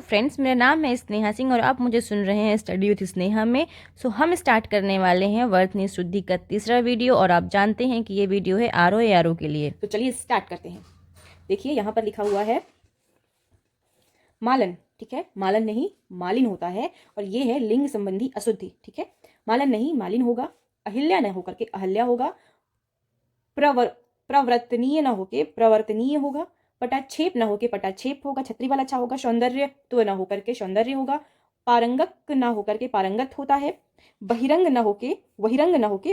Friends, मेरा नाम है स्नेहा सिंह और आप मुझे सुन रहे हैं स्टडी विथ स्नेहा में। हम स्टार्ट करने वाले हैं वर्तनी शुद्धि का तीसरा वीडियो और आप जानते हैं कि ये वीडियो है आरो ए आरो के लिए। तो चलिए स्टार्ट करते हैं। देखिए यहाँ पर लिखा हुआ है मालन, ठीक है। मालन नहीं मालिन होता है और ये है लिंग संबंधी अशुद्धि, ठीक है। मालन नहीं मालिन होगा, अहिल्या न होकर के अहल्या होगा, प्रवर्तनीय न होके प्रवर्तनीय होगा, पटाक्षेप न होके पटाक्षेप होगा, छत्री वाला अच्छा होगा, सौंदर्य तो न होकर के सौंदर्य होगा, पारंगक न होकर के पारंगत होता है, बहिरंग न होके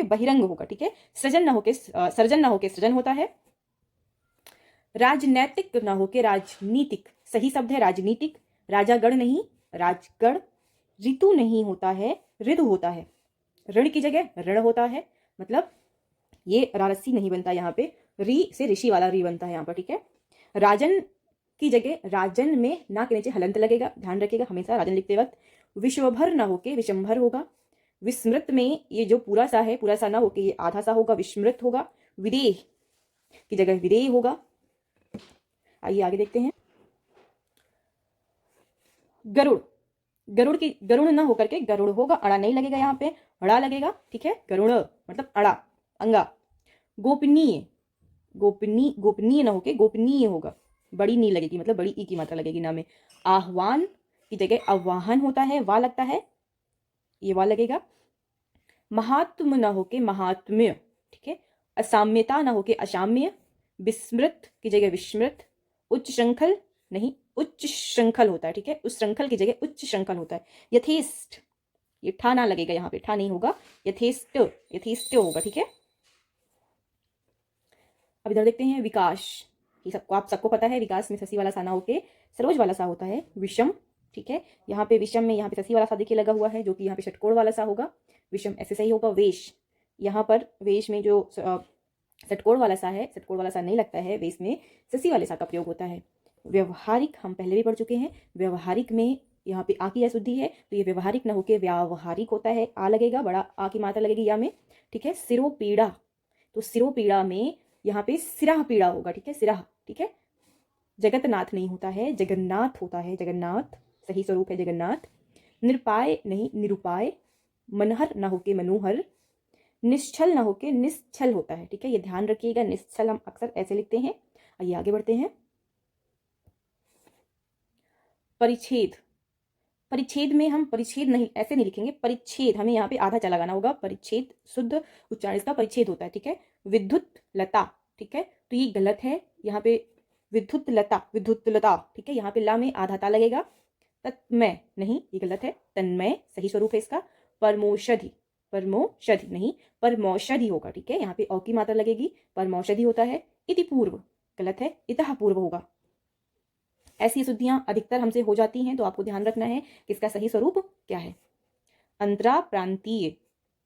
बहिरंग होगा, ठीक है। सृजन न होके सर्जन न होके सृजन होता है, राजनैतिक न होके राजनीतिक, सही शब्द है राजनीतिक, राजागढ़ नहीं राजगढ़, ऋतु नहीं होता है ऋतु होता है, ऋण की जगह ऋण होता है, मतलब ये रारसी नहीं बनता यहाँ पे, री से ऋषि वाला री बनता है यहाँ पर, ठीक है। राजन की जगह राजन में ना के नीचे हलंत लगेगा, ध्यान रखिएगा हमेशा राजन लिखते वक्त। विश्वभर ना होके विशंभर होगा, विस्मृत में ये जो पूरा सा है पूरा सा ना होके ये आधा सा होगा, विस्मृत होगा, विदेह की जगह विदेह होगा। आइए आगे देखते हैं। गरुड़, गरुड़ ना होकर के गरुड़ होगा, अड़ा नहीं लगेगा यहाँ पे, अड़ा लगेगा, ठीक है। गरुड़ मतलब अड़ा अंगा। गोपनीय गोपनीय ना होके गोपनीय होगा, बड़ी नी लगेगी, मतलब बड़ी ई की मात्रा लगेगी नाम में। आह्वान की जगह आह्वान होता है, वा लगता है, ये वा लगेगा। महात्म ना होके महात्म्य, ठीक है। असाम्यता ना होके असाम्य, विस्मृत की जगह विस्मृत, उच्च श्रृंखल नहीं उच्च श्रृंखल होता है, ठीक है। उस श्रृंखल की जगह उच्च श्रृंखल होता है। यथेष्ट, ये ठा ना लगेगा यहाँ पे, ठा नहीं होगा, यथेष्ट होगा, ठीक है। अब इधर देखते हैं विकास, ये सबको आप सबको पता है, विकास में ससी वाला सा ना होके सरोज वाला सा होता है। विषम, ठीक है। यहाँ पे विषम में यहाँ पे ससी वाला सा देखिए लगा हुआ है, जो कि यहाँ पे षटकोण वाला सा होगा, विषम ऐसे सही होगा। वेश, यहाँ पर वेश में जो षटकोण वाला सा है, षटकोण वाला सा नहीं लगता है, वेश में ससी वाले सा का प्रयोग होता है। व्यवहारिक हम पहले भी पढ़ चुके हैं, व्यवहारिक में यहाँ पे आ की अशुद्धि है, तो ये व्यवहारिक न होके व्यावहारिक होता है, आ लगेगा, बड़ा आ की मात्रा लगेगी या में, ठीक है। सिरोपीड़ा, तो सिरोपीड़ा में यहाँ पे सिराह पीड़ा होगा, ठीक है, सिराह, ठीक है। जगतनाथ नहीं होता है, जगन्नाथ होता है, जगन्नाथ सही स्वरूप है जगन्नाथ। निरुपाय नहीं निरुपाय, मनहर ना होके मनोहर, निश्चल ना होके निश्चल होता है, ठीक है, ये ध्यान रखिएगा, निश्चल हम अक्सर ऐसे लिखते हैं। आइए आगे बढ़ते हैं। परिच्छेद, परिच्छेद में हम परिच्छेद नहीं ऐसे नहीं लिखेंगे, परिच्छेद हमें यहाँ पे आधा चा लगाना होगा, परिच्छेद शुद्ध उच्चारण इसका परिच्छेद होता है, ठीक है। विद्युत लता, ठीक है, तो ये गलत है, यहाँ पे विद्युत लता, ठीक है, यहाँ पे ला में आधा ता लगेगा। तन्मय नहीं, ये गलत है, तन्मय सही स्वरूप है इसका। परमौषधि नहीं परमौषधि होगा, ठीक है, यहाँ पे औ की मात्रा लगेगी, परमौषधि होता है। इति पूर्व गलत है, इतः पूर्व होगा। ऐसी अशुद्धियां अधिकतर हमसे हो जाती हैं, तो आपको ध्यान रखना है कि इसका सही स्वरूप क्या है। अंतरा प्रांतीय,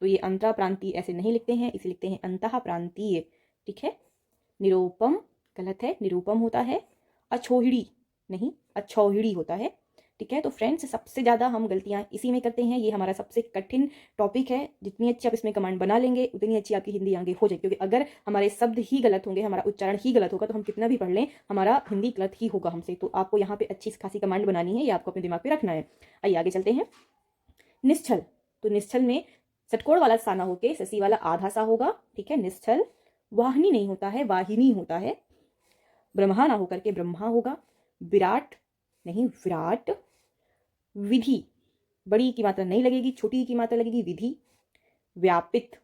तो ये अंतरा प्रांतीय ऐसे नहीं लिखते हैं, इसे लिखते हैं अंतः प्रांतीय, ठीक है। निरूपम गलत है, निरूपम होता है। अछोहिड़ी नहीं अछौहिड़ी होता है, ठीक है। तो फ्रेंड्स, सबसे ज़्यादा हम गलतियां इसी में करते हैं, ये हमारा सबसे कठिन टॉपिक है। जितनी अच्छी आप इसमें कमांड बना लेंगे उतनी अच्छी आपकी हिंदी आगे हो जाएगी, क्योंकि अगर हमारे शब्द ही गलत होंगे, हमारा उच्चारण ही गलत होगा, तो हम कितना भी पढ़ लें हमारा हिंदी गलत ही होगा हमसे। तो आपको यहाँ पे अच्छी खासी कमांड बनानी है, ये आपको अपने दिमाग पे रखना है। आइए आगे चलते हैं। निश्चल, तो निश्चल में षटकोण वाला सा ना होके ससी वाला आधा सा होगा, ठीक है, निश्चल। वाहिनी नहीं होता है, वाहिनी होता है। ब्रह्मा ना होकर के ब्रह्मा होगा। विराट नहीं विराट। विधि, बड़ी की मात्रा नहीं लगेगी, छोटी की मात्रा लगेगी, विधि। व्यापित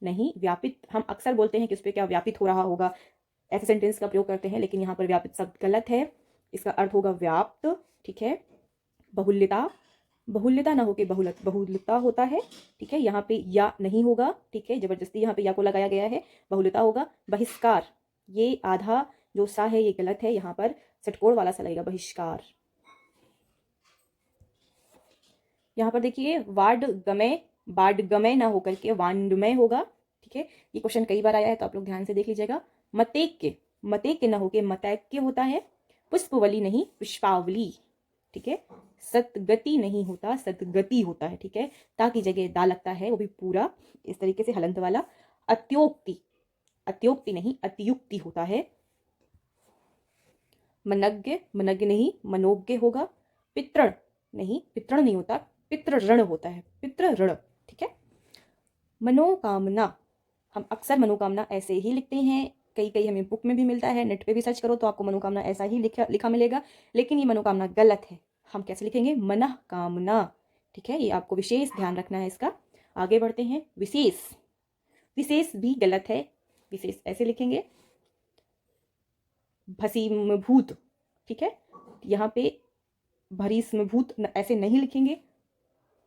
नहीं व्यापित हम अक्सर बोलते हैं कि उस पर क्या व्यापित हो रहा होगा, ऐसे सेंटेंस का प्रयोग करते हैं, लेकिन यहाँ पर व्यापित शब्द गलत है, इसका अर्थ होगा व्याप्त, ठीक है। बहुल्यता ना होके बहुलता होता है, ठीक है, यहाँ पे या नहीं होगा, ठीक है, जबरदस्ती यहाँ पे या को लगाया गया है, बहुलता होगा। बहिष्कार, ये आधा जो सा है ये गलत है, यहाँ पर षटकोण वाला सा लगेगा, बहिष्कार। यहाँ पर देखिए वाडगमय ना होकर के वांडमय होगा, ठीक है, ये क्वेश्चन कई बार आया है, तो आप लोग ध्यान से देख लीजिएगा। मतेक्य ना होके मतैक्य होता है। पुष्पवली नहीं पुष्पावली, ठीक है। सतगति नहीं होता, सतगति होता है, ठीक है, ताकि जगह दा लगता है, वो भी पूरा इस तरीके से हलंत वाला। अत्योक्ति नहीं अतियुक्ति होता है। मनज्ञ नहीं मनोज्ञ होगा। पितृण नहीं, पितृण नहीं होता, पितृऋण होता है, पितृऋण, ठीक है। मनोकामना, हम अक्सर मनोकामना ऐसे ही लिखते हैं, कई हमें बुक में भी मिलता है, नेट पे भी सर्च करो तो आपको मनोकामना ऐसा ही लिखा मिलेगा, लेकिन ये मनोकामना गलत है। हम कैसे लिखेंगे? मनः कामना, ठीक है। ये आपको विशेष ध्यान रखना है इसका। आगे बढ़ते हैं। विशेष, विशेष भी गलत है। विशेष ऐसे लिखेंगे भसीमभूत, ठीक है। यहाँ पे भरीस्मभूत ऐसे नहीं लिखेंगे,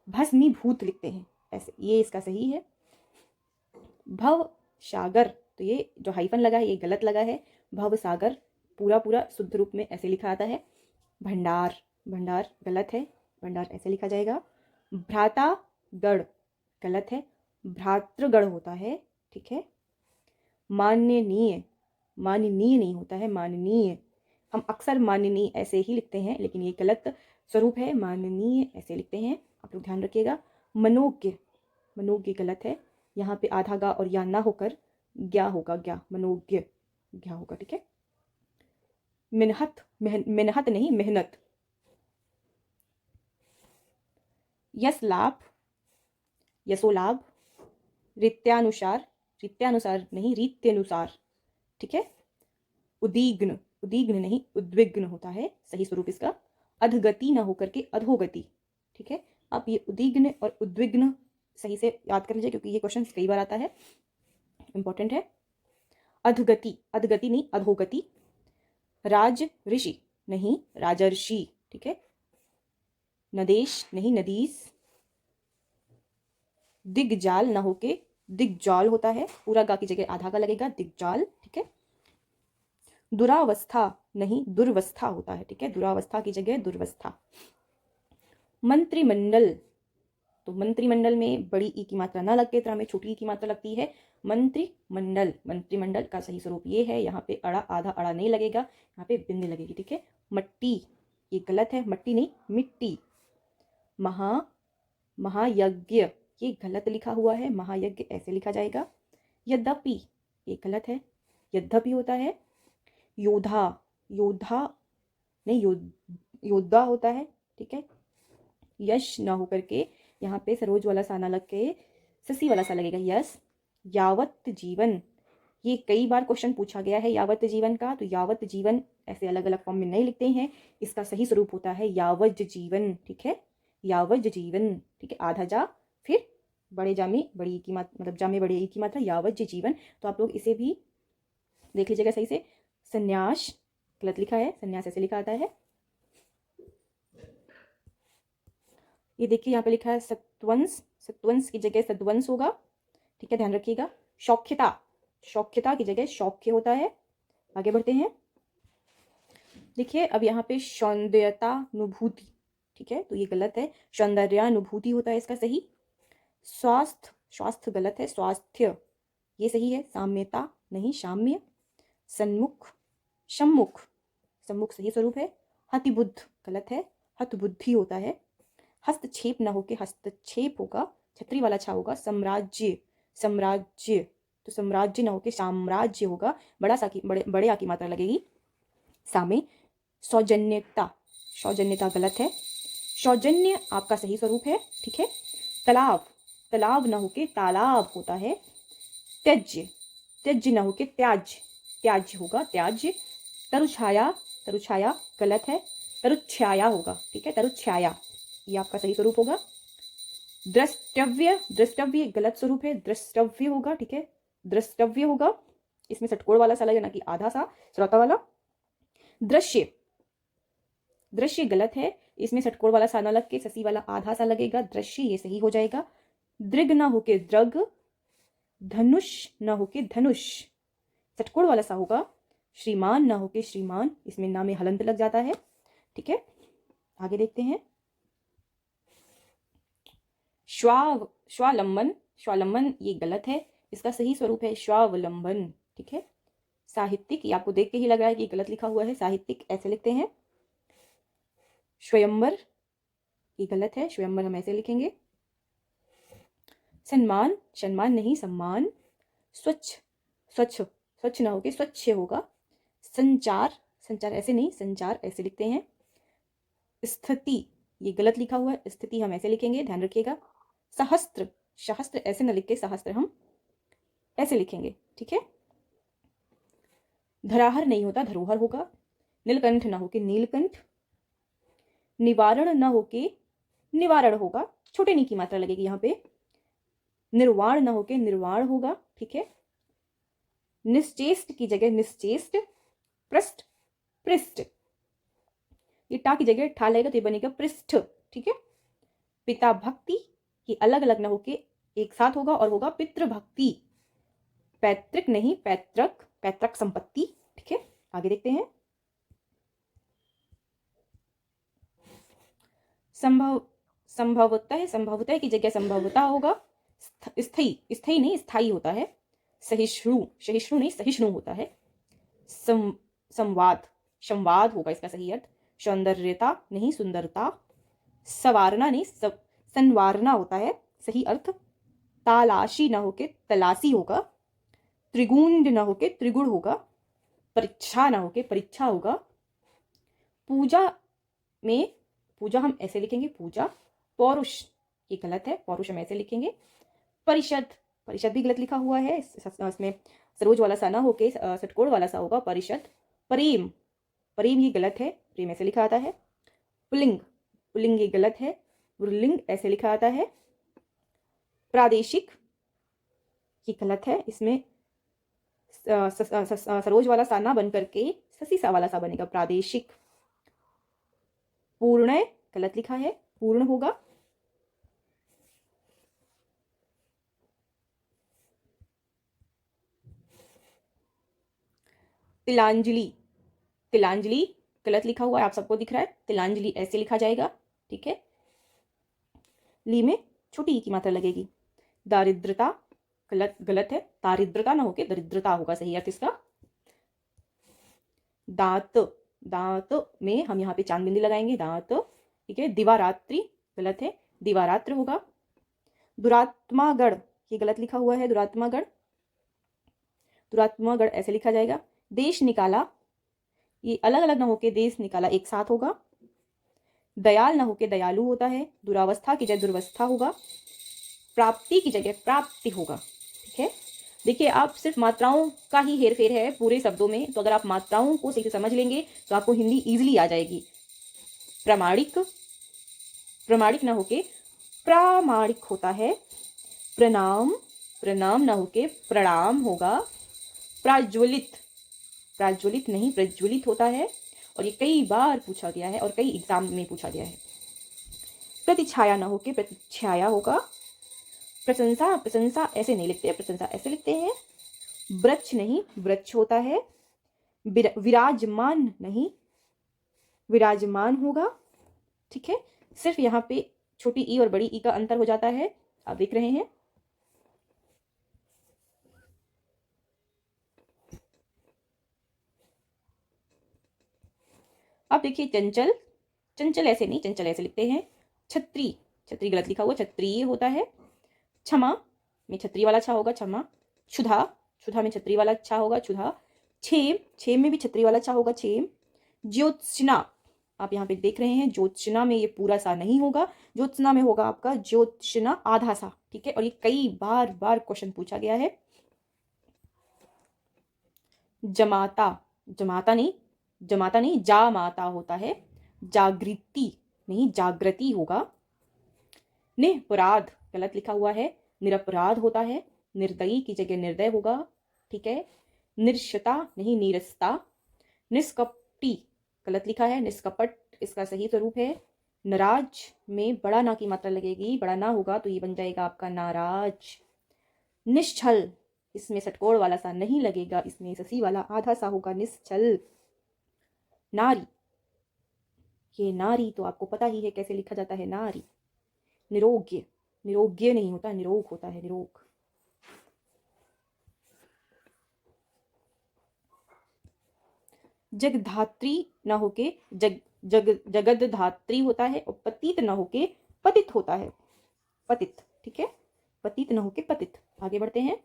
भस्मीभूत लिखते हैं ऐसे, ये इसका सही है। भव सागर, तो ये जो हाइफन लगा है ये गलत लगा है। भव सागर पूरा शुद्ध रूप में ऐसे लिखा आता है। भंडार, भंडार गलत है, भंडार ऐसे लिखा जाएगा। भ्रातागढ़ गलत है, भ्रातृगढ़ होता है, ठीक है। माननीय, माननीय नहीं होता है, माननीय। हम अक्सर माननीय ऐसे ही लिखते हैं, लेकिन ये गलत स्वरूप है, माननीय ऐसे लिखते हैं, आप लोग ध्यान रखिएगा। मनोज्ञ, मनोज्ञ गलत है, यहाँ पे आधा गा और या ना होकर ज्ञा होगा, ज्ञा, मनोज्ञ ज्ञा होगा, ठीक है। मिन्हत, मिन्हत नहीं, मेहनत। यश लाभ, यशोलाभ। रीत्यानुसार, रीत्यानुसार नहीं, रीत्यनुसार, ठीक है। उदीग्न, उदीग्न नहीं, उद्विग्न होता है, सही स्वरूप इसका। अधगति ना होकर के अधोगति, ठीक है। आप ये उदीग्न और उद्विग्न सही से याद कर लीजिए, क्योंकि ये क्वेश्चन कई बार आता है, इंपॉर्टेंट है। अधगति, अधगति नहीं, अधोगति। राज ऋषि नहीं, राजर्षि, ठीक है। नदेश नहीं, नदीस। दिग्जाल ना होके दिग्जाल होता है, पूरा गा की जगह आधा गा लगेगा, दिग्जाल, ठीक है। दुरावस्था नहीं, दुर्वस्था होता है, ठीक है, दुरावस्था की जगह दुर्वस्था। मंत्रिमंडल, तो मंत्रिमंडल में बड़ी ई की मात्रा ना लगते तरह में छोटी ई की मात्रा लगती है। मंत्रिमंडल, मंत्रिमंडल का सही स्वरूप ये है, यहाँ पे अड़ा, आधा अड़ा नहीं लगेगा, यहाँ पे बिंदी लगेगी, ठीक है। मट्टी, ये गलत है, मट्टी नहीं, मिट्टी। महायज्ञ, ये गलत लिखा हुआ है, महायज्ञ ऐसे लिखा जाएगा। यद्यपि, ये गलत है, यद्यपि होता है। योद्धा, योद्धा नहीं, योद्धा होता है, ठीक है। यश ना होकर के यहाँ पे सरोज वाला सा ना लग के ससी वाला सा लगेगा, यश। यावत जीवन, ये कई बार क्वेश्चन पूछा गया है यावत जीवन का, तो यावत जीवन ऐसे अलग अलग फॉर्म में नहीं लिखते हैं, इसका सही स्वरूप होता है यावज जीवन, ठीक है, यावज जीवन, ठीक है। आधा जा फिर बड़े जा में बड़ी की मात्रा, मतलब जा में बड़ी की मात्रा, यावज जीवन। तो आप लोग इसे भी देख लीजिएगा सही से। संन्यास गलत लिखा है, संन्यास ऐसे लिखा आता है। ये देखिए यहाँ पे लिखा है सत्वंश, सत्वंश की जगह सद्वंश होगा, ठीक है, ध्यान रखिएगा। शौख्यता, शौख्यता की जगह शौख्य होता है। आगे बढ़ते हैं। देखिए अब यहाँ पे सौंदर्यतानुभूति, ठीक है, तो ये गलत है, सौंदर्यानुभूति होता है इसका सही। स्वास्थ्य, स्वास्थ्य गलत है, स्वास्थ्य ये सही है। साम्यता नहीं, साम्य। सन्मुख, सम्मुख, सम्मुख सही स्वरूप है। हतिबुद्ध गलत है, हतबुद्धि होता है। हस्तक्षेप ना होके हस्तक्षेप होगा, छतरी वाला छा होगा। साम्राज्य, साम्राज्य, तो साम्राज्य ना होके साम्राज्य होगा, बड़ा सा की बड़े आ की मात्रा लगेगी सामे। सौजन्यता, सौजन्यता गलत है, सौजन्य आपका सही स्वरूप है, ठीक है। तालाब, तालाब ना होके तालाब होता है। त्यज्य, त्यज्य ना होके त्याज्य, त्याज्य होगा, त्याज्य। तरुछाया, तरुछाया गलत है, तरुच्छाया होगा, ठीक है, तरुच्छाया ये आपका सही स्वरूप होगा। द्रष्टव्य, द्रष्टव्य गलत स्वरूप है, द्रष्टव्य होगा, ठीक है, द्रष्टव्य होगा, इसमें षटकोण वाला सा लगेगा ना कि आधा सा श्रोता वाला। दृश्य, दृश्य गलत है, इसमें षटकोण वाला सा ना लग के ससी वाला आधा सा लगेगा, दृश्य ये सही हो जाएगा। दृग ना होके द्रग, धनुष ना होके धनुष, षटकोण वाला सा होगा। श्रीमान ना होके श्रीमान, इसमें ना में हलंत लग जाता है, ठीक है। आगे देखते हैं। स्वावलंबन, स्वावलंबन ये गलत है, इसका सही स्वरूप है स्वावलंबन, ठीक है। साहित्यिक, ये आपको देख के ही लग रहा है कि गलत लिखा हुआ है, साहित्यिक ऐसे लिखते हैं। स्वयंवर ये गलत है, स्वयंवर हम ऐसे लिखेंगे। सम्मान, सम्मान नहीं, सम्मान। स्वच्छ, स्वच्छ, स्वच्छ ना होके स्वच्छ होगा। संचार, संचार ऐसे नहीं, संचार ऐसे लिखते हैं। स्थिति, ये गलत लिखा हुआ है, स्थिति हम ऐसे लिखेंगे, ध्यान रखिएगा। सहस्त्र, सहस्त्र ऐसे न लिख के सहस्त्र हम ऐसे लिखेंगे, ठीक है। धराहर नहीं होता, धरोहर होगा। नीलकंठ ना होके नीलकंठ। निवारण ना होके निवारण होगा, छोटे नी की मात्रा लगेगी यहाँ पे। निर्वाण ना होके निर्वाण होगा, ठीक है। निश्चेष्ट की जगह निश्चेष्ट। पृष्ठ, पृष्ठ, ये टा की जगह ठा लगेगा तो ये बनेगा पृष्ठ, ठीक है। पिता भक्ति, ये अलग अलग ना होके एक साथ होगा और होगा पितृभक्ति। पैतृक नहीं पैतृक, पैतृक संपत्ति, ठीक है। आगे देखते हैं। संभव, संभवतः, संभवतः की जगह संभवतः होगा। स्थायी, स्थायी नहीं स्थायी होता है। सहिष्णु, सहिष्णु नहीं सहिष्णु होता है। संवाद, संवाद होगा इसका सही अर्थ। सौंदर्यता नहीं सुंदरता। सवारना नहीं संवारना होता है सही अर्थ। तालाशी ना होके तलाशी होगा। त्रिगुण ना होके त्रिगुण होगा। परीक्षा ना होके परीक्षा होगा। पूजा में, पूजा हम ऐसे लिखेंगे पूजा। पौरुष, ये गलत है, पौरुष हम ऐसे लिखेंगे। परिषद, परिषद भी गलत लिखा हुआ है, इसमें सरोज वाला सा ना होके षटकोण वाला सा होगा परिषद। प्रेम, प्रेम ये गलत है, प्रेम ऐसे लिखा आता है। पुल्लिंग, पुल्लिंग ये गलत है, पुल्लिंग ऐसे लिखा आता है। प्रादेशिक, ये गलत है, इसमें सरोज वाला सा ना बन करके ससी सा वाला सा बनेगा प्रादेशिक। पूर्ण गलत लिखा है, पूर्ण होगा। तिलांजलि, तिलांजलि गलत लिखा हुआ है, आप सबको दिख रहा है। तिलांजलि ऐसे लिखा जाएगा, ठीक है। ली में छोटी ई की मात्रा लगेगी। दारिद्रता गलत, गलत है, दारिद्रता ना होके दरिद्रता होगा सही अर्थ इसका। दांत, दांत में हम यहाँ पे चांद बिंदी लगाएंगे, दांत, ठीक है। दिवारात्रि गलत है, दिवारात्र होगा। दुरात्मागढ़, ये गलत लिखा हुआ है, दुरात्मागढ़, दुरात्मागढ़ ऐसे लिखा जाएगा। देश निकाला, ये अलग अलग ना होके देश निकाला एक साथ होगा। दयाल ना होके दयालु होता है। दुरावस्था की जगह दुर्वस्था होगा। प्राप्ति की जगह प्राप्ति होगा, ठीक है। देखिए आप सिर्फ मात्राओं का ही हेर फेर है पूरे शब्दों में, तो अगर आप मात्राओं को सही से समझ लेंगे तो आपको हिंदी इजीली आ जाएगी। प्रामाणिक, प्रामाणिक ना होके प्रामाणिक होता है। प्रणाम, प्रणाम ना होके प्रणाम होगा। प्राज्वलित, प्राज्वलित नहीं प्रज्वलित होता है, और ये कई बार पूछा गया है और कई एग्जाम में पूछा गया है। प्रतिछाया ना होके प्रतिछाया होगा। प्रशंसा, प्रशंसा ऐसे नहीं लिखते, प्रशंसा ऐसे लिखते हैं। वृक्ष नहीं वृक्ष होता है। विराजमान नहीं विराजमान होगा, ठीक है। सिर्फ यहाँ पे छोटी ई और बड़ी ई का अंतर हो जाता है, आप देख रहे हैं। अब देखिए चंचल, चंचल ऐसे नहीं चंचल ऐसे लिखते हैं। छत्री, छत्री गलत लिखा हुआ, क्षत्रिय होता है। क्षमा में छत्री वाला अच्छा होगा क्षमा। क्षुधा, क्षुधा में छत्री वाला अच्छा होगा क्षुधा। क्षेम, क्षेम में भी छत्री वाला अच्छा होगा क्षेम। ज्योत्सना, आप यहाँ पे देख रहे हैं ज्योत्सना में ये पूरा सा नहीं होगा, ज्योत्सना में होगा आपका ज्योत्सना आधा सा, ठीक है। और ये कई बार बार क्वेश्चन पूछा गया है। जमाता, जमाता नहीं जमाता नहीं जामाता होता है। जागृति नहीं जागृति होगा। निरपराध गलत लिखा हुआ है, निरपराध होता है। निर्दयी की जगह निर्दय होगा, ठीक है। निरशता नहीं नीरसता। निष्कपटी गलत लिखा है, निष्कपट इसका सही स्वरूप है। नाराज में बड़ा ना की मात्रा लगेगी, बड़ा ना होगा तो ये बन जाएगा आपका नाराज। निश्चल, इसमें षटकोण वाला सा नहीं लगेगा, इसमें ससी वाला आधा सा होगा निश्चल। नारी, ये नारी तो आपको पता ही है कैसे लिखा जाता है नारी। निरोग्य, निरोग्य नहीं होता निरोग होता है, निरोग। जगधात्री ना होके जगदधात्री होता है। और पतित ना होके पतित होता है, पतित, ठीक है। पतित ना होके पतित। आगे बढ़ते हैं।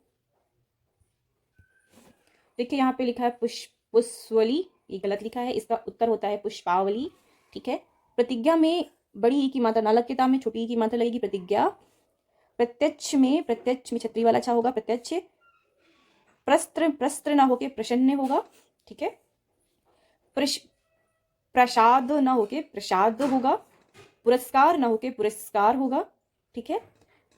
देखिए यहाँ पे लिखा है पुष्पवली, ये गलत लिखा है, इसका उत्तर होता है पुष्पावली, ठीक है। प्रतिज्ञा में बड़ी ई की मात्रा ना लग के ता में छोटी ई की मात्रा लगेगी प्रतिज्ञा। प्रत्यक्ष में छतरी वाला छा होगा प्रत्यक्ष। प्रस्त्र ना होके प्रसन्न होगा, ठीक है। प्रसाद ना होके प्रसाद होगा। पुरस्कार ना होके पुरस्कार होगा, ठीक है।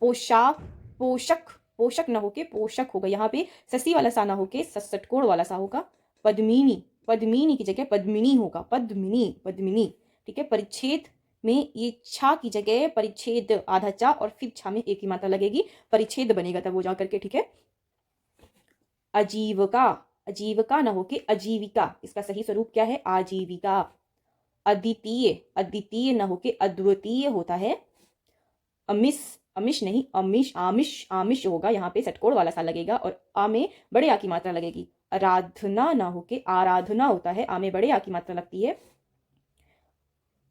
पोषक ना होके पोषक होगा। यहाँ पे ससी वाला सा ना होके सटकोड़ वाला सा होगा। पद्मिनी की जगह पद्मिनी होगा, पद्मिनी, ठीक है। परिच्छेद में ये छा की जगह परिच्छेद आधा चा और फिर छा में एक ही मात्रा लगेगी, परिच्छेद बनेगा तब वो जा करके, ठीक है। अजीविका ना होके अजीविका, इसका सही स्वरूप क्या है? आजीविका। अद्वितीय ना होके अद्वितीय होता है। आमिष होगा, यहाँ पे सटकोड़ वाला सा लगेगा और आ में बड़े आ की मात्रा लगेगी। आराधना ना होके आराधना होता है, आ में बड़े आ की मात्रा लगती है।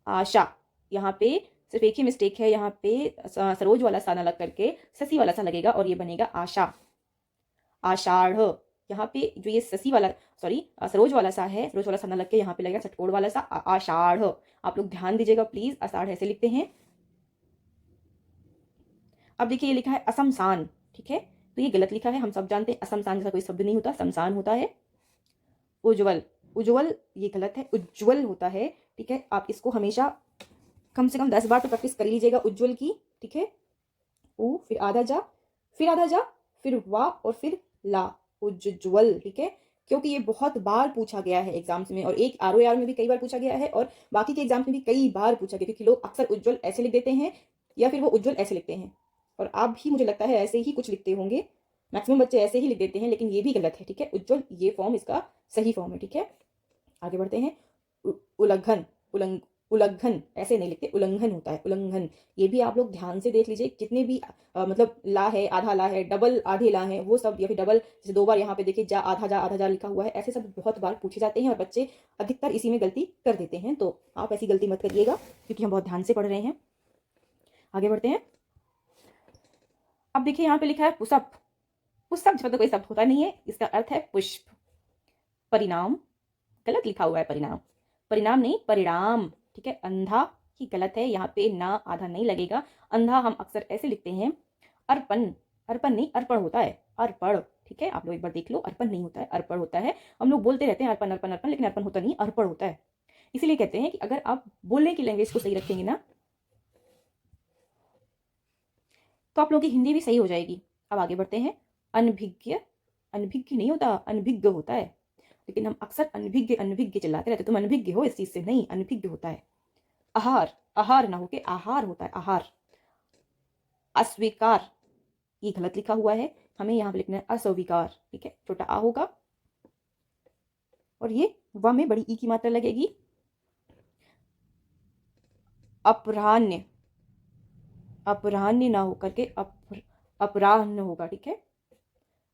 आशा, यहाँ पे सिर्फ एक ही मिस्टेक है, यहाँ पे सरोज वाला सा ना लग करके ससी वाला सा लगेगा और ये बनेगा आशा। आषाढ़, यहाँ पे जो ये ससी वाला सरोज वाला सा है, सरोज वाला सा ना लग के यहाँ पे लगेगा सटकोड़ वाला सा आषाढ़। आप लोग ध्यान दीजिएगा प्लीज, आषाढ़ ऐसे लिखते हैं। अब देखिए ये लिखा है असमसान, ठीक है, तो ये गलत लिखा है। हम सब जानते हैं असमसान जैसा कोई शब्द नहीं होता, समसान होता है। उज्ज्वल ये गलत है, उज्ज्वल होता है, ठीक है। आप इसको हमेशा कम से कम 10 बार तो प्रैक्टिस कर लीजिएगा उज्ज्वल की, ठीक है। उ फिर आधा जा, फिर वाह और फिर ला, उज्ज्वल, ठीक है। क्योंकि ये बहुत बार पूछा गया है एग्जाम्स में, और एक ROAR में भी कई बार पूछा गया है और बाकी के एग्जाम्स में भी कई बार पूछा गया, क्योंकि लोग अक्सर उज्ज्वल ऐसे लिख देते हैं या फिर वो उज्ज्वल ऐसे लिखते हैं, और आप भी मुझे लगता है ऐसे ही कुछ लिखते होंगे। मैक्सिमम बच्चे ऐसे ही लिख देते हैं, लेकिन ये भी गलत है, ठीक है। उज्ज्वल ये फॉर्म इसका सही फॉर्म है, ठीक है। आगे बढ़ते हैं। उल्लंघन ऐसे नहीं लिखते, उल्लंघन होता है, उल्लंघन। ये भी आप लोग ध्यान से देख लीजिए, जितने भी मतलब ला है, आधा ला है, डबल आधे ला है, वो सब, या फिर डबल, जैसे 2 बार यहाँ पे देखिए जा आधा जा लिखा हुआ है, ऐसे सब बहुत बार पूछे जाते हैं और बच्चे अधिकतर इसी में गलती कर देते हैं। तो आप ऐसी गलती मत करिएगा, क्योंकि हम बहुत ध्यान से पढ़ रहे हैं। आगे बढ़ते हैं। अब देखिए यहाँ पे लिखा है पुष्प। पुष्प शब्द कोई शब्द होता नहीं है, इसका अर्थ है पुष्प। परिणाम, गलत लिखा हुआ है परिणाम, परिणाम नहीं परिणाम, ठीक है। अंधा ही गलत है, यहाँ पे ना आधा नहीं लगेगा। अंधा हम अक्सर ऐसे लिखते हैं। अर्पण, अर्पण नहीं अर्पण होता है, अर्पण, ठीक है। आप लोग एक बार देख लो, अर्पण नहीं होता है, अर्पण होता है। हम लोग बोलते रहते हैं अर्पण अर्पण अर्पण, लेकिन अर्पण होता नहीं, अर्पण होता है। इसीलिए कहते हैं कि अगर आप बोलने की लैंग्वेज को सही रखेंगे ना, तो आप लोगों की हिंदी भी सही हो जाएगी। अब आगे बढ़ते हैं। अनभिज्ञ, अनभिज्ञ नहीं होता, अनभिज्ञ होता है, लेकिन हम अक्सर अनभिज्ञ चिल्लाते रहते, तुम अनभिज्ञ हो इस चीज से, नहीं, अनभिज्ञ होता है। आहार, आहार ना होके आहार होता है, आहार। अस्वीकार, ये गलत लिखा हुआ है, हमें यहाँ पे लिखना है अस्वीकार, ठीक है। छोटा आ होगा और ये व में बड़ी ई की मात्रा लगेगी। अपराह्न, अपराह्न ना होकर के अपराह्न होगा, ठीक है।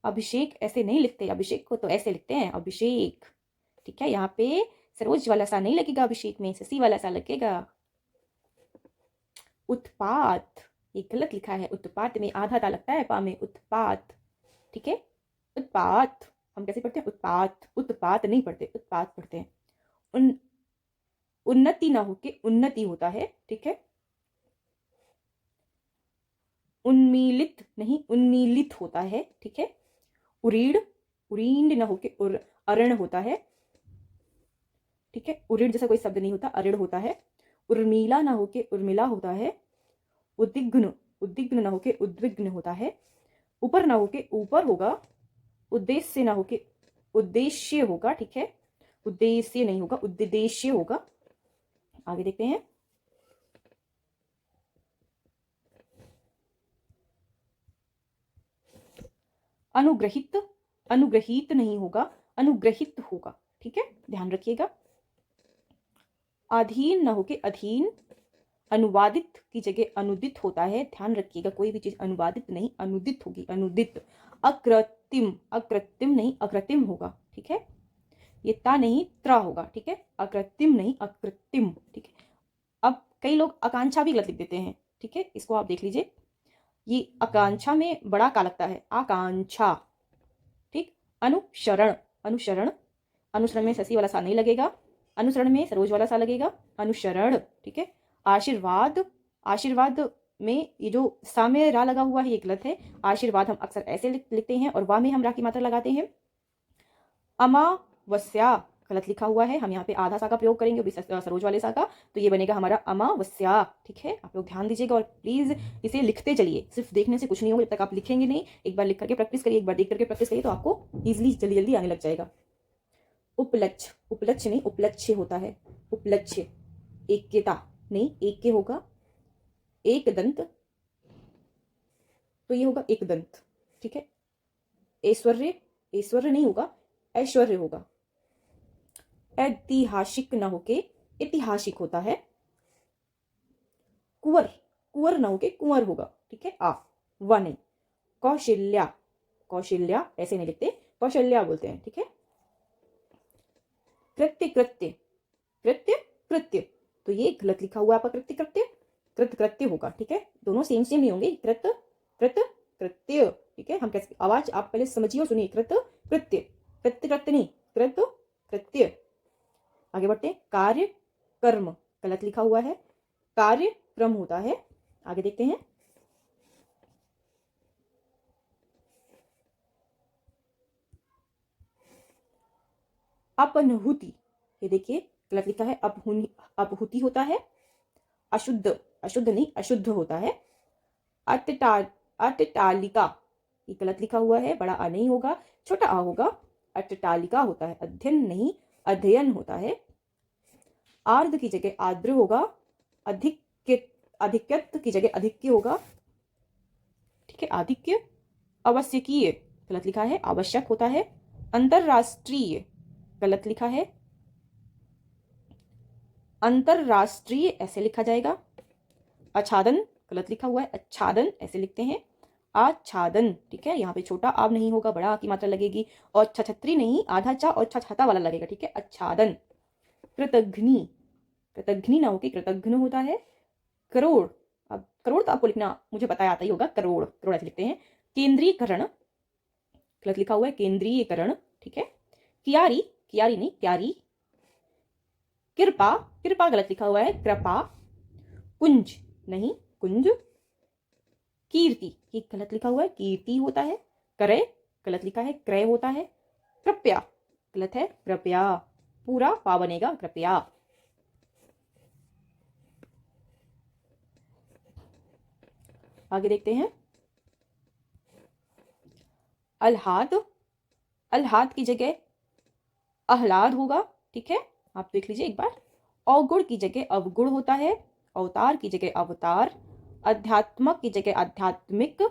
अभिषेक ऐसे नहीं लिखते, अभिषेक को तो ऐसे लिखते हैं, अभिषेक, ठीक है। यहाँ पे सरोज वाला सा नहीं लगेगा, अभिषेक में ससी वाला सा लगेगा। उत्पात, ये गलत लिखा है, उत्पात में आधा ता लगता है, पा में उत्पात, ठीक है। उत्पात हम कैसे पढ़ते हैं? उत्पात, उत्पात नहीं पढ़ते, उत्पात पढ़ते हैं। उन्नति ना होके उन्नति होता है, ठीक है। उन्मीलित नहीं उन्मीलित होता है, ठीक है। उरीड़, उरींड ना होके अरण होता है, ठीक है। उरीड़ जैसा कोई शब्द नहीं होता, अरिड़ होता है। उर्मिला ना होके उर्मिला होता है। उद्विग्न, उद्विग्न ना होके उद्विग्न होता है। ऊपर ना होके ऊपर होगा। उद्देश्य ना होके उद्देश्य होगा, ठीक है। उद्देश्य नहीं होगा, उद्देश्य होगा। आगे देखते हैं। अनुग्रहित, अनुग्रहित नहीं होगा, अनुग्रहित होगा, ठीक है, ध्यान रखिएगा। अधीन ना होके अधीन। अनुवादित की जगह अनुदित होता है, ध्यान रखिएगा, कोई भी चीज अनुवादित नहीं अनुदित होगी, अनुदित। अकृत्रिम, अकृत्रिम नहीं अकृत्रिम होगा, ठीक है। ये ता नहीं त्रा होगा, ठीक है। अकृत्रिम नहीं अकृत्रिम, ठीक है। अब कई लोग आकांक्षा भी गलत लिख देते हैं, ठीक है, इसको आप देख लीजिए। ये आकांक्षा में बड़ा का लगता है, आकांक्षा, ठीक। अनुसरण, अनुसरण, अनुसरण में ससी वाला सा नहीं लगेगा। अनुसरण में सरोज वाला सा लगेगा, अनुसरण, ठीक है। आशीर्वाद, आशीर्वाद में ये जो सा में रा लगा हुआ है ये गलत है। आशीर्वाद हम अक्सर ऐसे लिखते हैं और वा में हम रा की मात्रा लगाते हैं। अमावस्या गलत लिखा हुआ है, हम यहाँ पे आधा सा का प्रयोग करेंगे, भी सरोज वाले सा का, तो ये बनेगा हमारा अमावस्या, ठीक है। आप लोग ध्यान दीजिएगा और प्लीज इसे लिखते चलिए, सिर्फ देखने से कुछ नहीं होगा जब तक आप लिखेंगे नहीं। एक बार लिख करके प्रैक्टिस करिए, एक बार देख करके प्रैक्टिस करिए, तो आपको ईजिली जल्दी जल्दी आने लग जाएगा। उपलक्ष्य, उपलक्ष्य नहीं उपलक्ष्य होता है, उपलक्ष्य एकता नहीं, एक के होगा, एक दंत, तो ये होगा एक दंत, ठीक है। ऐश्वर्य, ऐश्वर्य नहीं होगा, ऐश्वर्य होगा। ऐतिहासिक ना होके ऐतिहासिक होता है। कुंवर, कुंवर ना होके कुंवर होगा, ठीक है। व नहीं। कौशल्या, कौशल्या ऐसे नहीं लिखते, कौशल्या बोलते हैं, ठीक है। कृत्य, कृत्य, कृत्य, कृत्य, तो ये गलत लिखा हुआ है आपका, कृत्य कृत्य, कृत कृत्य होगा, ठीक है। दोनों सेम सेम नहीं होंगे, कृत कृत कृत्य, ठीक है। हम कैसे आवाज आप पहले समझिए और सुनिए, कृत कृत्य, कृत्य कृत्य नहीं, कृत कृत्य। आगे बढ़ते हैं। कार्य कर्म गलत लिखा हुआ है, कार्य क्रम होता है। आगे देखते हैं। अपनहुति, ये देखिए गलत लिखा है, अपहुति होता है। अशुद्ध, अशुद्ध नहीं अशुद्ध होता है। अट्टालिका, ये गलत लिखा हुआ है, बड़ा आ नहीं होगा, छोटा आ होगा। अट्टालिका होता है, अध्ययन नहीं अध्ययन होता है। आर्द्र की जगह आर्द्र होगा, अधिक्यत्व की जगह अधिक्य होगा, ठीक है। आधिक्य। आवश्यकीय गलत लिखा है, आवश्यक होता है। अंतरराष्ट्रीय गलत लिखा है, अंतरराष्ट्रीय ऐसे लिखा जाएगा। आच्छादन गलत लिखा हुआ है, आच्छादन ऐसे लिखते हैं, आच्छादन, ठीक है। यहाँ पे छोटा आब नहीं होगा, बड़ा आ की मात्रा लगेगी, और छछत्री नहीं आधा चा और छछता वाला लगेगा, ठीक है। आच्छादन। कृतघ्नि, कृतघ्नि ना होके कृतघ्न होता है। करोड़, अब करोड़ तो आपको लिखना मुझे पता आता ही होगा, करोड़, करोड़ ऐसे लिखते हैं। केंद्रीकरण गलत लिखा हुआ है, केंद्रीयकरण, ठीक है। कियारी, कियारी नहीं क्यारी। कृपा, कृपा गलत लिखा हुआ है, कृपा। कुंज नहीं कुंज। कीर्ति, ये गलत लिखा हुआ है, कीर्ति होता है। क्रय गलत लिखा है, क्रय होता है। कृपया गलत है, कृपया, पूरा पा बनेगा, कृपया। आगे देखते हैं। आह्लाद, आह्लाद की जगह आह्लाद होगा, ठीक है। आप देख लीजिए एक बार। अवगुण की जगह अवगुण होता है। अवतार की जगह अवतार। अध्यात्मक की जगह आध्यात्मिक।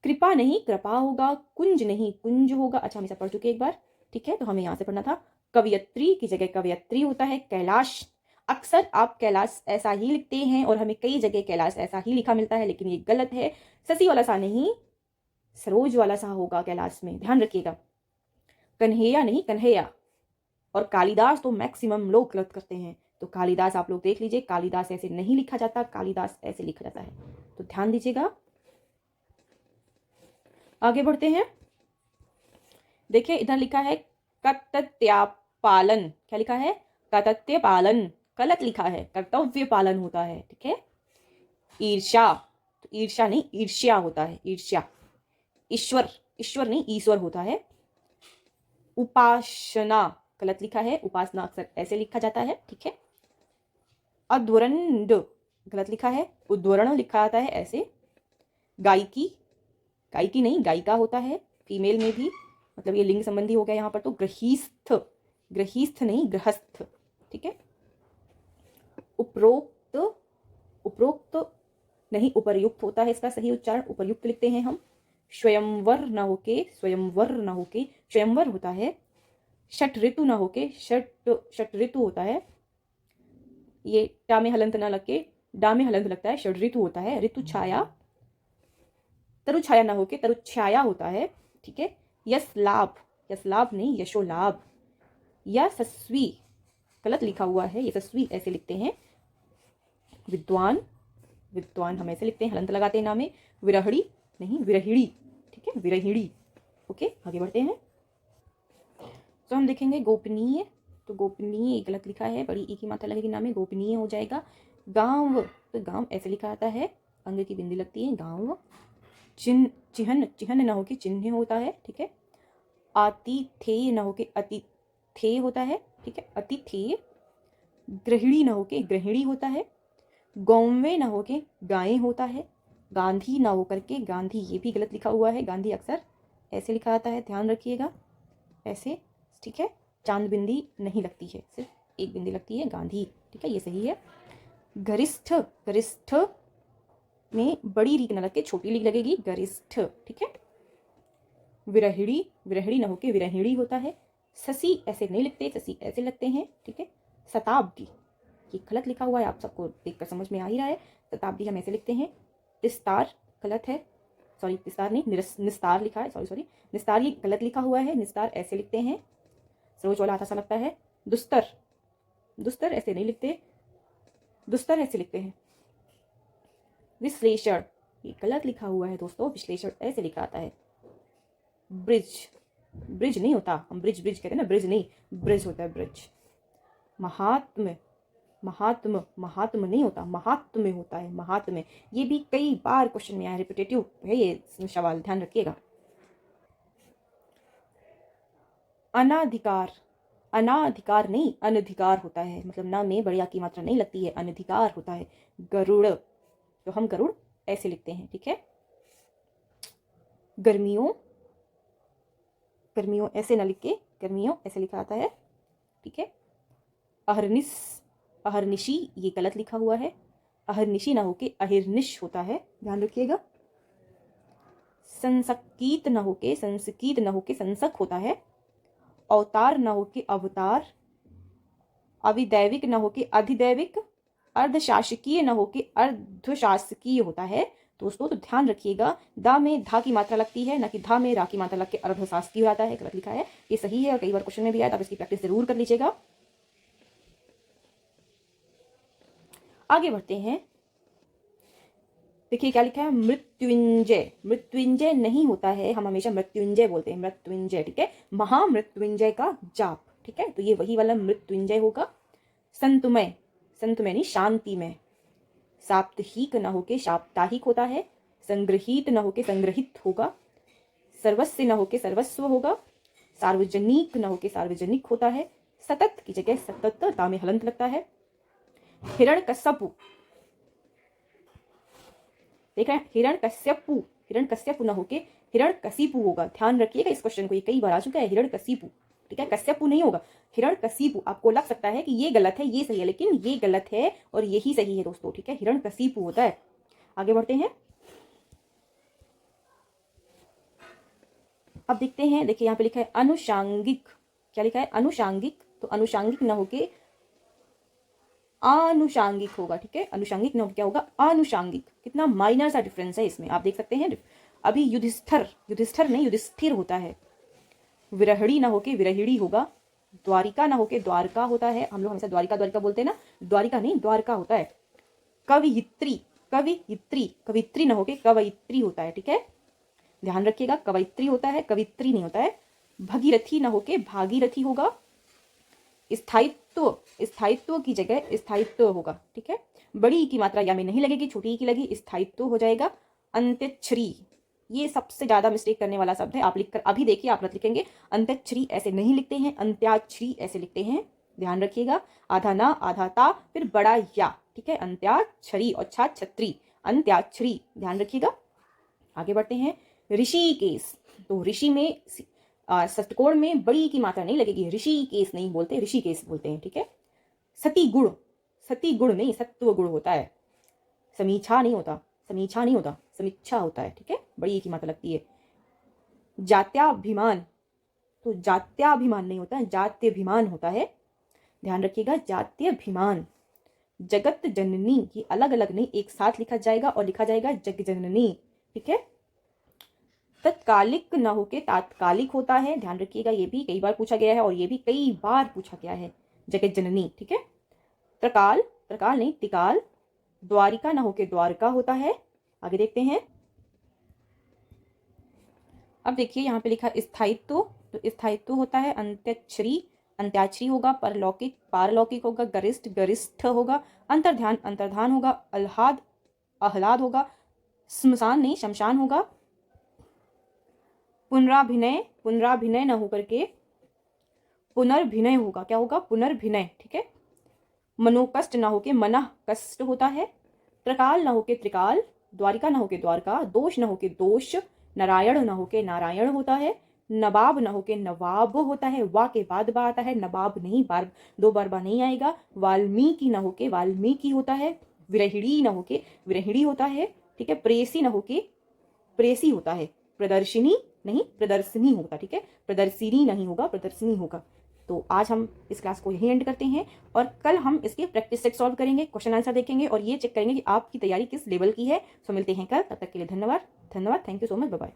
कृपा नहीं कृपा होगा। कुंज नहीं कुंज होगा। अच्छा हम इसे पढ़ चुके एक बार, ठीक है, तो हमें यहाँ से पढ़ना था। कवयत्री की जगह कवयत्री होता है। कैलाश, अक्सर आप कैलाश ऐसा ही लिखते हैं और हमें कई जगह कैलाश ऐसा ही लिखा मिलता है, लेकिन ये गलत है। ससी वाला सा नहीं सरोज वाला सा होगा कैलाश में, ध्यान रखिएगा। कन्हैया नहीं कन्हैया। और कालिदास तो मैक्सिमम लोग गलत करते हैं, तो कालिदास आप लोग देख लीजिए, कालिदास ऐसे नहीं लिखा जाता, कालिदास ऐसे लिखा जाता है, तो ध्यान दीजिएगा। आगे बढ़ते हैं। देखिए इधर लिखा है कर्तव्यपालन, क्या लिखा है, कर्तव्य पालन, गलत लिखा है, कर्तव्य पालन होता है, ठीक है। ईर्ष्या, तो ईर्ष्या नहीं ईर्ष्या होता है, ईर्ष्या। ईश्वर, ईश्वर नहीं ईश्वर होता है। उपासना गलत लिखा है, उपासना अक्सर ऐसे लिखा जाता है, ठीक है। अध्वरंड गलत लिखा है, उद्वरण लिखा जाता है ऐसे। गायकी, गायकी नहीं गायिका होता है, फीमेल में भी, मतलब ये लिंग संबंधी हो गया यहाँ पर। तो गृहीस्थ, गृहीस्थ नहीं गृहस्थ, ठीक है। उपरोक्त, उपरोक्त नहीं उपर्युक्त होता है, इसका सही उच्चारण उपर्युक्त लिखते हैं हम। स्वयंवर ना होके स्वयंवर ना होके स्वयंवर होता है। षट ऋतु ना होके षट ऋतु होता है। ये टा में हलंत ना लग के डा में हलंत लगता है, षट ऋतु होता है। ऋतु छाया, तरु छाया ना होके तरु छाया होता है, ठीक है। यश लाभ, यश लाभ नहीं यशो लाभ। यशस्वी गलत लिखा हुआ है, यशस्वी ऐसे लिखते हैं। विद्वान, विद्वान हम ऐसे लिखते हैं, हलंत लगाते हैं ना में। विरहड़ी नहीं विरहिणी, ठीक है, विरहिणी। ओके आगे बढ़ते हैं। तो हम देखेंगे गोपनीय, तो गोपनीय गलत लिखा है, बड़ी ई की मात्रा लगेगी नाम में, गोपनीय हो जाएगा। गांव, तो गांव ऐसे लिखा आता है, अंग की बिंदी लगती है, गांव। चिहन, चिहन न होके चिन्ह होता है, ठीक है। आतिथेय न होके अतिथेय होता है, ठीक है, अतिथेय। गृहिणी न होके गृहिणी होता है। गौवे न होके गाय होता है। गांधी न होकर के गांधी, ये भी गलत लिखा हुआ है, गांधी अक्सर ऐसे लिखा आता है, ध्यान रखिएगा, ऐसे, ठीक है। चांद बिंदी नहीं लगती है, सिर्फ एक बिंदी लगती है, गांधी, ठीक है, ये सही है। गरिष्ठ, गरिष्ठ में बड़ी रीक न लग के छोटी लीक लगेगी, गरिष्ठ, ठीक है। विरहिणी, विरहिणी न होके विरहिणी होता है। शशि ऐसे नहीं लिखते, शशि ऐसे लगते हैं, ठीक है। शताब्दी, ये गलत लिखा हुआ है, आप सबको देखकर समझ में आ ही रहा है, शताब्दी हम ऐसे लिखते हैं। विस्तार गलत है, सॉरी विस्तार नहीं, निस्तार लिखा है, सॉरी निस्तार ये गलत लिखा हुआ है, निस्तार ऐसे लिखते हैं, सरोज वाला हाथ सा लगता है। दुस्तर, दुस्तर ऐसे नहीं लिखते, दुस्तर ऐसे लिखते हैं। विश्लेषण, ये गलत लिखा हुआ है दोस्तों, विश्लेषण ऐसे लिखा आता है। ब्रिज, ब्रिज नहीं होता, हम ब्रिज ब्रिज कहते हैं ना, ब्रिज नहीं, ब्रिज होता है, ब्रिज। महात्म, महात्म, महात्म नहीं होता, महात्म्य होता है, महात्म्य। ये भी कई बार क्वेश्चन में आया, रिपीटेटिव है ये सवाल, ध्यान रखिएगा। अनाधिकार, अनाधिकार नहीं, अनधिकार होता है, मतलब ना में बढ़िया की मात्रा नहीं लगती है, अनधिकार होता है। गरुड़, तो हम गरुड़ ऐसे लिखते हैं, ठीक है। गर्मियों, गर्मियों ऐसे ना लिख के गर्मियों ऐसे लिखा आता है, ठीक है। अहरनिश, अहरनिशी ये गलत लिखा हुआ है, अहरनिशी ना होके अहिर्निश होता है, ध्यान रखिएगा। संसकीत ना होके संसकीत ना होके संसक होता है। अवतार ना होके अवतार। अविदैविक न होके अधिदैविक। अर्धशासकीय न होके अर्धशासकीय होता है दोस्तों, तो ध्यान रखिएगा, दा में धा की मात्रा लगती है, ना कि धा में रा की मात्रा लग के अर्धशासकीय हो जाता है, गलत लिखा है, ये सही है और कई बार क्वेश्चन में भी आया, तो आप इसकी प्रैक्टिस जरूर कर लीजिएगा। आगे बढ़ते हैं, देखिए क्या लिखा है, मृत्युंजय, मृत्युंजय नहीं होता है, हम हमेशा मृत्युंजय बोलते हैं, मृत्युंजय, ठीक है, महामृत्युंजय का जाप, ठीक है, तो ये वही वाला मृत्युंजय होगा। संतमय, संतमय नहीं शांतिमय। साप्ताहिक न होके साप्ताहिक होता है। संग्रहित न होके संग्रहित होगा। सर्वस्व न होके सर्वस्व होगा। सार्वजनिक न होके सार्वजनिक होता है। सतत की जगह सतत ता में हलंत लगता है। हिरण्यकश्यपु, देख रहे हैं, हिरण्यकश्यपु, हिरण्यकश्यपु न होके हिरण्यकशिपु होगा, ध्यान रखिएगा इस क्वेश्चन को, ये कई बार आ चुका है, हिरण्यकशिपु, ठीक है, कश्यपु नहीं होगा, हिरण्यकशिपु। आपको लग सकता है कि ये गलत है, ये सही है, लेकिन ये गलत है और यही सही है दोस्तों, ठीक है, हिरण्यकशिपु होता है। आगे बढ़ते हैं, अब देखते हैं, देखिए यहाँ पे लिखा है अनुषांगिक, क्या लिखा है, अनुषांगिक, तो अनुषांगिक न होके आनुषांगिक होगा, ठीक है, अनुषांगिक न क्या होगा, आनुषांगिक। कितना माइनर सा डिफरेंस है इसमें, आप देख सकते हैं। अभी युधिष्ठिर, युधिष्ठिर नहीं युधिष्ठिर होता है। विरहिणी ना होके विरहिणी होगा। द्वारिका ना होके द्वारका होता है, हम लोग हमेशा द्वारिका द्वारिका बोलते हैं ना, द्वारिका नहीं द्वारका होता है। कवियित्री, कवियित्री, कवित्री ना होके कवयित्री होता है, ठीक है, ध्यान रखिएगा, कवयित्री होता है, कवित्री नहीं होता है। भगीरथी ना होके भागीरथी होगा। स्थायित्व, स्थायित्व की जगह स्थायित्व होगा, ठीक है, बड़ी की मात्रा या में नहीं लगेगी, छोटी की लगी, स्थायित्व हो जाएगा। अंत्यक्षरी, ये सबसे ज्यादा मिस्टेक करने वाला शब्द है, आप लिखकर अभी देखिए, आप मत लिखेंगे, अंत्यक्षरी ऐसे नहीं लिखते हैं, अंत्याक्षरी ऐसे लिखते हैं, ध्यान रखिएगा। आधा ना आधा ता फिर बड़ा या, ठीक है, अंत्याक्षरी और छा छत्री, अंत्याक्षरी, ध्यान रखिएगा। आगे बढ़ते हैं, ऋषिकेश, तो ऋषि में षष्ठकोण में बड़ी की मात्रा नहीं लगेगी, ऋषिकेश नहीं बोलते, ऋषिकेश बोलते हैं, ठीक है। सती गुण, सती गुण नहीं सत्व गुण होता है, समीक्षा नहीं होता, समीक्षा नहीं होता, समीक्षा होता है, ठीक है, बड़ी की मात्रा लगती है। जात्याभिमान, तो जात्याभिमान नहीं होता है, जात्यभिमान होता है, ध्यान रखिएगा, जात्यभिमान। जगत जननी, ये अलग अलग नहीं एक साथ लिखा जाएगा और लिखा जाएगा जग जननी, ठीक है। तत्कालिक न होके तात्कालिक होता है, ध्यान रखिएगा, ये भी कई बार पूछा गया है और ये भी कई बार पूछा गया है, जगत जननी, ठीक है। त्रकाल, त्रकाल नहीं तिकाल। द्वारिका न होके द्वारका होता है। आगे देखते हैं, अब देखिए यहाँ पे लिखा स्थायित्व, तो स्थायित्व होता है अंत्यक्षरी अंत्याक्षरी होगा, परलौकिक पारलौकिक होगा, गरिष्ठ गरिष्ठ होगा, अंतर्ध्यान अंतर्धान होगा, आह्लाद आह्लाद होगा, स्मशान नहीं शमशान होगा, पुनराभिनय पुनराभिनय न होकर के पुनर्भिनय होगा। क्या होगा? पुनर्भिनय। ठीक है। मनोकष्ट न होके मनः कष्ट होता है, त्रिकाल न होके त्रिकाल, द्वारिका न होके द्वारका, दोष न होके दोष, नारायण न होके नारायण होता है, नवाब न होके नवाब होता है, वा के बाद बा आता है, नवाब नहीं, बार दो बार बा नहीं आएगा, वाल्मीकि न होके वाल्मीकि होता है, विरहिणी न होके विरहिणी होता है। ठीक है। प्रेसी न होके प्रेसी होता है, प्रदर्शिनी नहीं प्रदर्शनी होता। ठीक है। प्रदर्शिनी नहीं होगा, प्रदर्शनी होगा। तो आज हम इस क्लास को यहीं एंड करते हैं और कल हम इसके प्रैक्टिस सेट सॉल्व करेंगे, क्वेश्चन आंसर देखेंगे और ये चेक करेंगे कि आपकी तैयारी किस लेवल की है। सो मिलते हैं कल, तब तक के लिए धन्यवाद। Thank you so much. Bye bye.